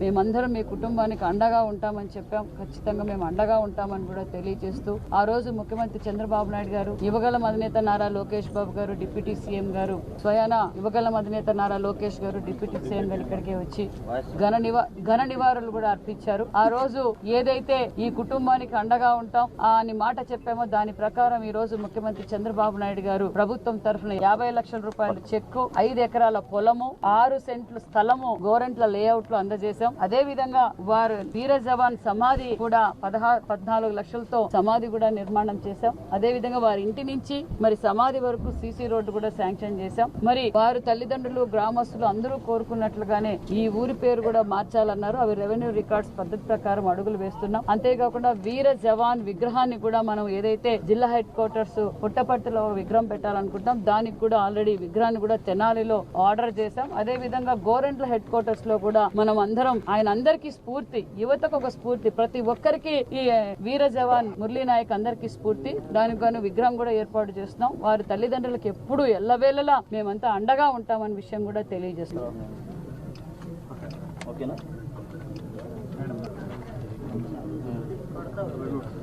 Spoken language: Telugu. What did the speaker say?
మేమందరం మీ కుటుంబానికి అండగా ఉంటామని చెప్పాం. ఖచ్చితంగా మేము అండగా ఉంటామని కూడా తెలియజేస్తూ ఆ రోజు ముఖ్యమంత్రి చంద్రబాబు నాయుడు గారు, యువగళం అధినేత నారా లోకేష్ బాబు గారు, డిప్యూటీ సీఎం గారు, స్వయాన యువగళం అధినేత నారా లోకేష్ గారు, డిప్యూటీ సీఎం గారు ఇక్కడికే వచ్చి ఘన నివారణలు కూడా అర్పించారు. ఆ రోజు ఏదైతే ఈ కుటుంబానికి అండగా ఉంటాం అని మాట చెప్పామో దాని ప్రకారం ఈ రోజు ముఖ్యమంత్రి చంద్రబాబు నాయుడు గారు ప్రభుత్వం తరఫున 50 లక్షల రూపాయల చెక్కు, 5 ఎకరాల పొలము, 6 సెంట్ల స్థలము గోరంట్ల లేఅవుట్ లో అందజేశాం. అదే విధంగా వారు వీర జవాన్ సమాధి కూడా 14 లక్షలతో సమాధి కూడా నిర్మాణం చేశాం. అదే విధంగా వారి ఇంటి నుంచి మరి సమాధి వరకు సీసీ రోడ్డు కూడా శాంక్షన్ చేశాం. మరి వారు తల్లిదండ్రులు, గ్రామస్తులు అందరూ కోరుకున్నట్లుగానే ఈ ఊరి పేరు కూడా మార్చాలన్నారు. అవి రెవెన్యూ రికార్డ్స్ పద్ధతి ప్రకారం అడుగులు వేస్తున్నాం. అంతేకాకుండా వీర జవాన్ విగ్రహాన్ని కూడా మనం ఏదైతే జిల్లా హెడ్ క్వార్టర్స్ పుట్టపర్తిలో విగ్రహం పెట్టాలనుకుంటాం దానికి కూడా ఆల్రెడీ విగ్రహాన్ని కూడా తెనాలిలో ఆర్డర్ చేశాం. అదే విధంగా గోరెంట్ల హెడ్ క్వార్టర్స్ లో కూడా మనం అందరం ఆయన అందరికీ స్ఫూర్తి, యువతకు ఒక స్ఫూర్తి, ప్రతి ఒక్కరికి ఈ వీర జవాన్ మురళీ నాయక్ అందరికీ స్ఫూర్తి. దానికి గాను విగ్రహం కూడా ఏర్పాటు చేస్తున్నాం. వారి తల్లిదండ్రులకు ఎప్పుడు ఎల్లవేళలా మేమంతా అండగా ఉంటామన్న విషయం కూడా తెలియజేస్తున్నాం.